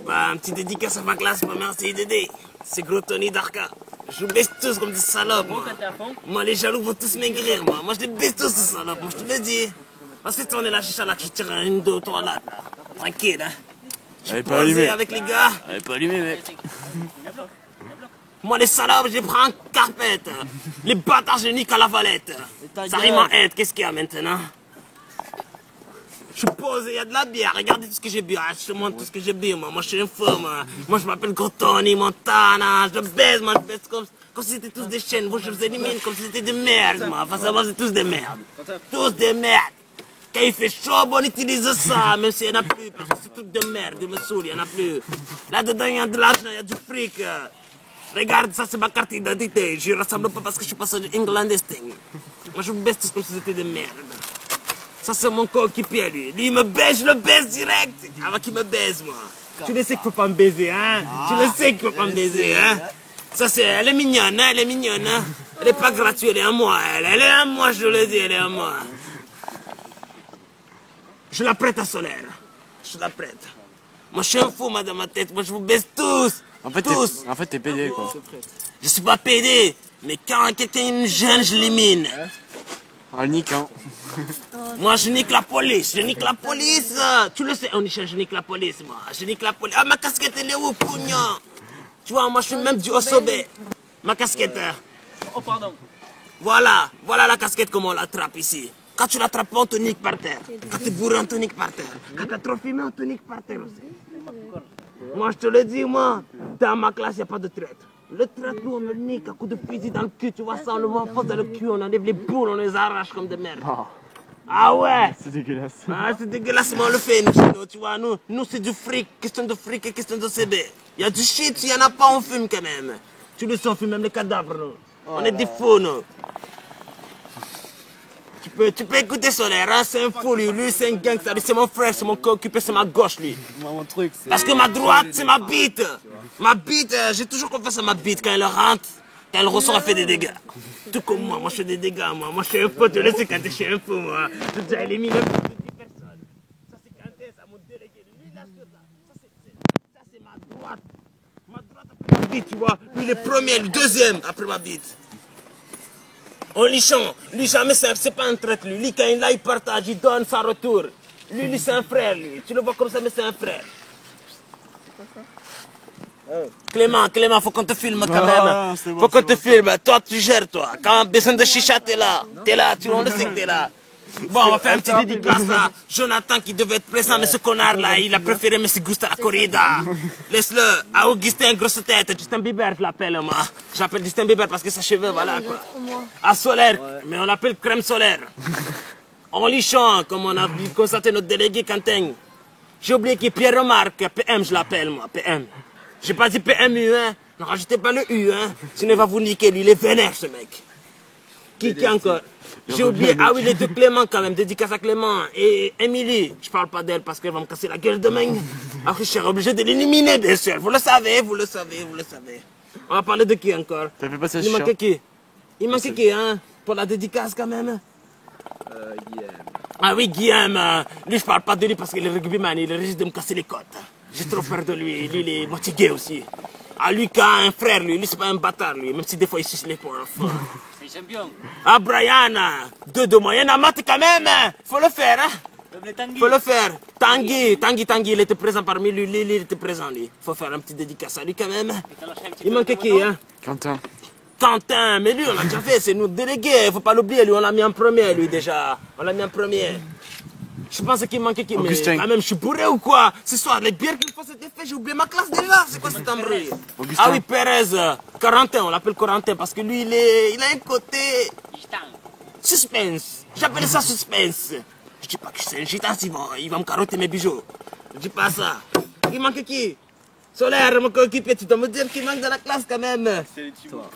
Bah, un petit dédicace à ma classe, merci Dédé. C'est gros Tony Darka. Je vous baisse tous comme des salopes, moi. Moi, les jaloux vont tous maigrir, moi. Moi, je les baisse tous, ces salopes, moi, je te le dis. Ensuite, on est là, chicha, là, tu tires une, deux, trois, là. Tranquille, hein. Elle est pas allumée. Avec les gars. Elle est pas allumée, mec. Moi, les salopes, je prends en carpette. Les bâtards, je nique à la valette. Ça rime en aide, qu'est-ce qu'il y a maintenant? Je suis posé, il y a de la bière, regardez tout ce que j'ai bu, je te montre tout ce que j'ai bu, moi je suis un fou, moi je m'appelle gros Tony Montana, je baise, moi je baise comme si c'était tous des chaînes, vous je vous élimine comme si c'était des merdes, moi, face à moi c'est tous des merdes, tous des merdes. Quand il fait chaud, on utilise ça, même s'il n'y en a plus, parce que c'est tout de merde, il me saoule, il n'y en a plus. Là-dedans il y a de l'argent, il y a du fric. Regarde, ça c'est ma carte d'identité, je ne ressemble pas parce que je suis passé du England Sting. Moi je vous baise tous comme si c'était des merdes. Ça c'est mon coéquipier lui. Lui il me baise, je le baise direct. Avant qu'il me baise moi. Tu le sais qu'il faut pas me baiser hein. Tu le sais qu'il faut pas me baiser hein. Ça c'est, elle est mignonne hein, elle est mignonne hein. Elle est pas gratuite, elle est à moi. Elle est à moi, je le dis, elle est à moi. Je la prête à Solaire. Je la prête. Moi je suis un fou moi dans ma tête, moi je vous baise tous. En fait, tous. t'es pédé quoi. Je suis pas pédé, mais quand quelqu'un me gêne, je l'élimine. Ah, nique hein. Moi je nique la police, je nique la police. Tu le sais, je nique la police moi. Je nique la police. Ah ma casquette elle est où, pognon? Tu vois, moi je suis même du Osobé. Ma casquette. Oh pardon. Voilà, voilà la casquette comment on l'attrape ici. Quand tu l'attrapes pas, on te nique par terre. Quand tu es bourré, on te nique par terre. Quand tu as trop fumé, on te nique par terre aussi. Moi je te le dis, moi, dans ma classe, il n'y a pas de traître. Le traître, nous, on le nique à coups de fusil dans le cul, tu vois ça, on le voit en face dans le cul, on enlève les boules, on les arrache comme des merdes. Ah ouais. C'est dégueulasse. Ah, c'est dégueulasse, mais on le fait, nous, tu vois, nous c'est du fric, question de fric et question de CB. Il y a du shit, s'il n'y en a pas, on fume quand même. Tu le sais, on fume même les cadavres, nous. On est des fous, nous. Tu peux écouter Solaire, hein, c'est un fou, lui c'est un gangster, lui c'est mon frère, c'est mon co-occupé, c'est ma gauche, lui. Mon truc, Parce que ma droite, c'est ma bite. Ma bite, j'ai toujours confiance à ma bite. Quand elle rentre, quand elle ressort, elle fait des dégâts. Tout comme moi, moi je fais des dégâts, moi. Moi je suis un fou, tu le sais quand je suis un fou, moi. J'ai déjà éliminé plus de 10 personnes. Ça c'est quand ça mon délégué. Lui, là, ça c'est ma droite. Ma droite après ma bite, tu vois. Lui le premier, le deuxième après ma bite. On lichon. Lui jamais c'est pas un traître, lui. Lui quand il a, il partage, il donne sans retour. Lui c'est un frère, lui. Tu le vois comme ça, mais c'est un frère. Clément, faut qu'on te filme quand même. Faut qu'on te filme. Toi, tu gères, toi. Quand besoin de chicha, t'es là. T'es là, on le sait que t'es là. Bon, on va faire un petit dédicace là. Jonathan qui devait être présent, mais ce connard là, il a préféré M. Gusta la corrida. Laisse-le. À Augustin, grosse tête. Justin Bieber, je l'appelle, moi. J'appelle Justin Bieber parce que sa cheveux, voilà quoi. À Solaire, mais on l'appelle crème solaire. On lichon, comme on a constaté notre délégué Quentin. J'ai oublié qui est Pierre-Remarque. PM, je l'appelle, moi. PM. J'ai pas dit PMU, hein. Ne rajoutez pas le U, hein. Sinon, il va vous niquer, lui. Il est vénère, ce mec. Qui encore? J'ai oublié. Ah oui, les deux Clément, quand même. Dédicace à Clément. Et Émilie. Je parle pas d'elle parce qu'elle va me casser la gueule demain. Après, je serai obligé de l'éliminer, bien sûr. Vous le savez, vous le savez, vous le savez. On va parler de qui encore? T'as fait passer Il manquait qui? Il manquait qui, hein? Pour la dédicace, quand même? Guillaume. Ah oui, Guillaume. Lui, je parle pas de lui parce qu'il est rugbyman. Il risque de me casser les côtes. J'ai trop peur de lui. Lui, il est moitié gay aussi. Ah, lui, qui a un frère, lui c'est pas un bâtard, lui. Même si des fois, il suce les points. C'est champion. Ah, Brian, deux de moyenne à maths quand même. Faut le faire, hein. Faut le faire. Tanguy, il était présent parmi lui. Il était présent, lui. Faut faire un petit dédicace à lui quand même. Il manque qui, hein? Quentin, mais lui, on l'a déjà fait. C'est notre délégué. Faut pas l'oublier, lui. On l'a mis en premier, lui, déjà. On l'a mis en premier. Je pense qu'il manquait qui, mais quand même, je suis bourré ou quoi? Ce soir, les bières qu'il faut, c'était fait, j'ai oublié ma classe déjà. C'est quoi cet embrouille? Ah oui, Pérez, Corentin, on l'appelle Corentin parce que lui, il a un côté suspense. J'appelle ça suspense. Je dis pas que c'est un gitan, il va me carotter mes bijoux. Je dis pas ça. Il manque qui? Solaire, mon coéquipier, tu dois me dire qu'il manque dans la classe quand même. C'est toi.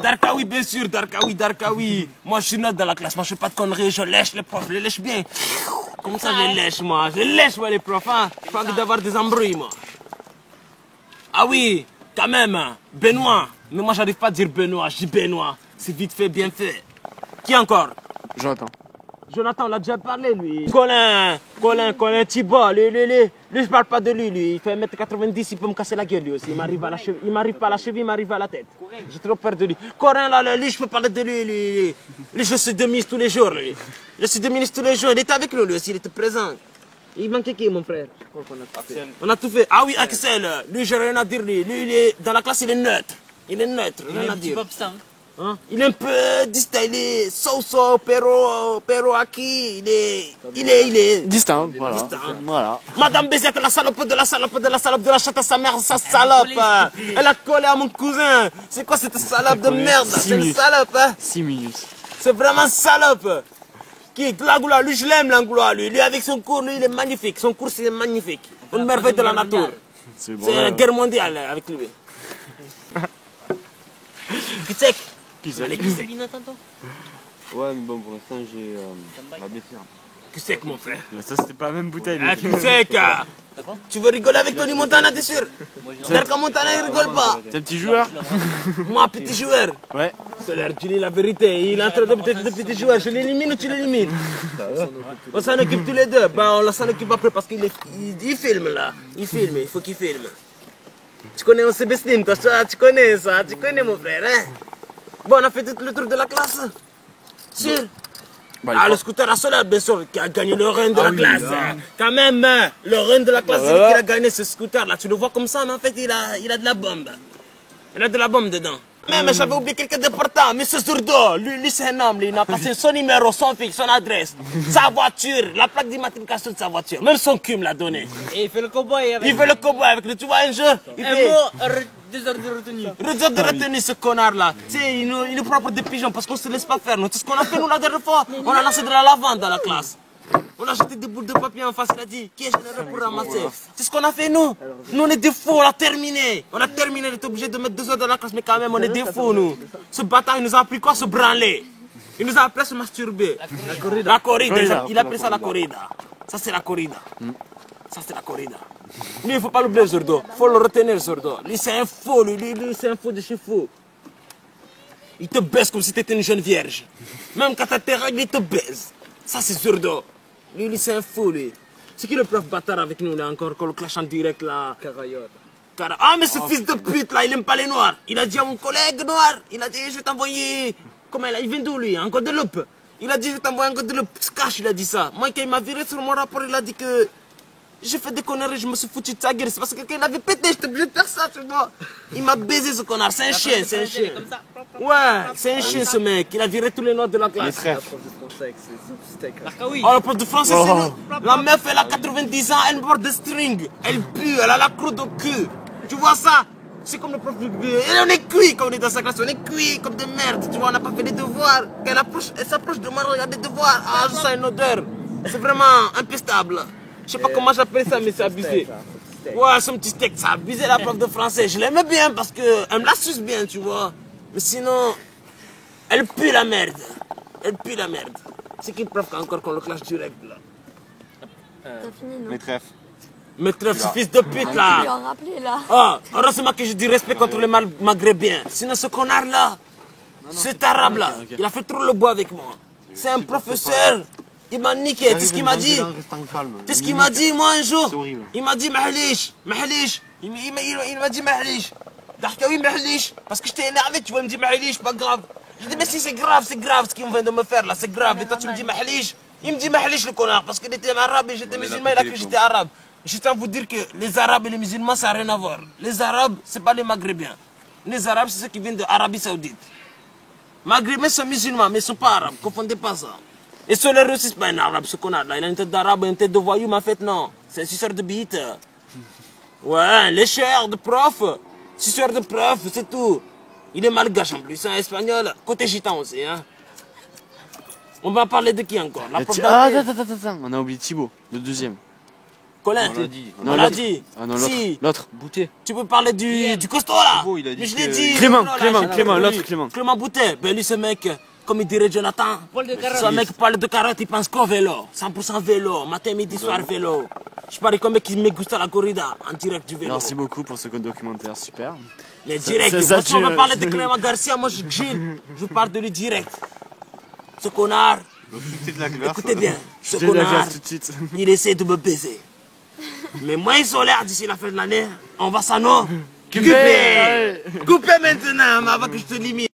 Darkaoui, bien sûr, Darkaoui. Moi, je suis neutre dans la classe, moi, je fais pas de conneries, je lèche les profs, je les lèche bien. Comme ça, je les lèche, moi. Je les lèche, moi, les profs, hein. J'ai pas envie d'avoir des embrouilles, moi. Ah oui, quand même, Benoît. Mais moi, j'arrive pas à dire Benoît, je dis Benoît. C'est vite fait, bien fait. Qui encore? Jonathan, on l'a déjà parlé, lui. Colin Thibault, lui, je parle pas de lui. Il fait 1m90, il peut me casser la gueule, lui aussi. Il m'arrive pas à la cheville, il m'arrive à la tête. J'ai trop peur de lui. Corin, là, lui, je peux parler de lui. Lui, je suis de mise tous les jours, lui. Je suis de ministre tous les jours. Il était avec nous, lui aussi, il était présent. Il manquait qui, mon frère? On a tout fait. Ah oui, Axel, lui, j'ai rien à dire, lui. Lui, dans la classe, il est neutre. Rien à dire. Hein? Il est un peu distinct, il est so-so, pero aki, il est... Distinct, voilà. Distinct. Voilà. Madame Bézette, la salope de la chatte à sa mère, sa salope. Elle a collé à mon cousin. C'est quoi cette salope de merde? C'est une salope, hein? 6 minutes. C'est vraiment salope. Qui, Langlois, lui je l'aime, Langlois, lui avec son cours, lui il est magnifique. Son cours c'est magnifique. Une merveille de la nature. C'est bon. C'est la guerre mondiale avec lui. Kitsek. Allez, Kitsek. Ouais, mais bon, pour l'instant, j'ai ma blessure. Kitsek, mon frère. Mais ça, c'était pas la même bouteille. Ah, Kitsek. Tu veux rigoler avec Tony Montana, t'es sûr? Darka Montana, il rigole pas. T'es un petit joueur? Moi, petit joueur. Ouais. C'est l'air, tu dis la vérité. Il est en train de peut-être de petit joueur. Je l'élimine ou tu l'élimines? On s'en occupe tous les deux. Bah, on s'en occupe après parce qu'il filme là. Il filme, il faut qu'il filme. Tu connais aussi Bestim, toi, tu connais ça. Tu connais mon frère, hein? Bon, on a fait tout le tour de la classe. Sûr? Ah, le scooter à Solar, bien sûr, qui a gagné le run de la classe. Quand même, le run de la classe, c'est lui qui a gagné ce scooter-là. Tu le vois comme ça, mais en fait, il a de la bombe. Il a de la bombe dedans. Même, j'avais oublié quelqu'un d'important, M. Zourdo. Lui c'est un homme, il a passé son numéro, son fixe, son adresse, sa voiture, la plaque d'immatriculation de sa voiture. Même son cul me l'a donné. Et il fait le cowboy avec. Il fait le cowboy avec lui, tu vois, un jour. Il fait... 2 heures de retenue. 2 heures de retenue, ce connard-là. Tu sais, il nous prend pour des pigeons parce qu'on se laisse pas faire. Nous, tout ce qu'on a fait, nous, la dernière fois, on a lancé de la lavande dans la classe. On a jeté des boules de papier en face, il a dit, qui est généreux pour ramasser? C'est ce qu'on a fait, nous. Nous, on est des fous, on a terminé. On a terminé, on était obligé de mettre 2 heures dans la classe, mais quand même, on est des fous, nous. Ce bâtard, il nous a appris quoi? Se branler. Il nous a appris à se masturber. La corrida. Il a appris ça la corrida. Ça, c'est la corrida. Ça, c'est la corrida. Lui, il ne faut pas l'oublier, Zourdo. Il faut le retenir, Zourdo. Lui, c'est un faux, lui, c'est un faux de chez faux. Il te baise comme si tu étais une jeune vierge. Même quand tu as tes règles, il te baise. Ça, c'est Zourdo. Lui, c'est un fou, lui. C'est qui le prof bâtard avec nous, là, encore, quand le clash en direct, là? Ah, mais ce fils de pute, là, il aime pas les noirs. Il a dit à mon collègue noir, il a dit, je vais t'envoyer... Comment il vient d'où, lui? En Guadeloupe. Il a dit, je vais t'envoyer en Guadeloupe. Cache, il a dit ça. Moi, quand il m'a viré sur mon rapport, il a dit que... J'ai fait des conneries, je me suis foutu de sa gueule. C'est parce que quelqu'un l'avait pété, j'étais obligé de faire ça, tu vois. Il m'a baisé, ce connard. C'est un chien, c'est un chien. Ouais, c'est un chien, ce mec. Il a viré tous les noirs de la classe. Oh, le prof de français, c'est nous. La meuf, elle a 90 ans, elle porte des strings. Elle pue, elle a la croûte au cul. Tu vois ça? C'est comme le prof de... Et on est cuit quand on est dans sa classe. On est cuit comme des merdes. Tu vois, on n'a pas fait les devoirs. Elle s'approche de moi, regarde les devoirs. Ah, je sens une odeur. C'est vraiment impestable. Je sais pas comment j'appelle ça, mais c'est abusé. Ouais, son petit steak, ça a abusé la prof de français. Je l'aimais bien parce qu'elle me la suce bien, tu vois. Mais sinon, elle pue la merde. Elle pue la merde. C'est qui le prof qui a encore qu'on le clash direct, là? T'as fini, non? Maîtresse. Maîtresse, ce fils de pute, Tu lui là. en rappelé, là. Ah, heureusement que je dis respect contre les maghrébins. Sinon, ce connard-là, cet arabe-là, il a fait trop le bois avec moi. C'est un professeur. Il m'a niqué, tu sais ce qu'il m'a dit? Tu sais ce qu'il m'a dit, moi, un jour? Il m'a dit, mahlish. Il m'a dit, mahlish. Oui, mahlish. Parce que j'étais énervé, tu vois, il me dit, mahlish, pas grave. Je dis, mais si, c'est grave ce qu'il vient de me faire, là, c'est grave. Et toi, tu me dis, mahlish. Il me dit, mahlish, le connard, parce qu'il était arabe et j'étais musulman, il a cru que j'étais arabe. Je tiens à vous dire que les arabes et les musulmans, ça n'a rien à voir. Les arabes, c'est pas les maghrébins. Les arabes, c'est ceux qui viennent de l'Arabie Saoudite. Maghrébins sont musulmans, mais ils ne sont pas arabes, confondez pas ça. Et Solaire aussi, c'est pas un arabe, ce connard-là. Il a une tête d'arabe et une tête de voyou, mais en fait, non. C'est un suceur de bite. Ouais, lécheur de prof. Suceur de prof, c'est tout. Il est malgache en plus, c'est un espagnol. Côté gitan aussi, hein. On va parler de qui encore? La prof Attends. On a oublié Thibaut, le deuxième. Colin, On l'a dit. on l'a dit. Ah non, Si, l'autre. Bouté. tu peux parler du costaud là. Thibaut, il a dit Mais je l'ai que- dit. Clément, là, Clément, j'ai Clément, parlé de l'autre lui. Clément. Clément Boutet. Ben lui, ce mec, comme il dirait Jonathan, Paul de carotte. ce mec parle de carotte, il pense qu'au vélo. 100% vélo. Matin, midi, soir, vélo. Je parie comme mec qui me gusta la corrida en direct du vélo. Merci beaucoup pour ce documentaire, super. Mais direct. c'est ça, Franchement, on va tu- parler de Clément Garcia. Moi, je Gilles. Je parle de lui direct. Ce connard, C'est de la glace. Écoutez bien, ce J'ai de la connard, glace tout de suite. il essaie de me baiser. Mais moi, ils sont l'air d'ici la fin de l'année, on va s'en couper. Couper. Couper maintenant, mais avant que je te limite.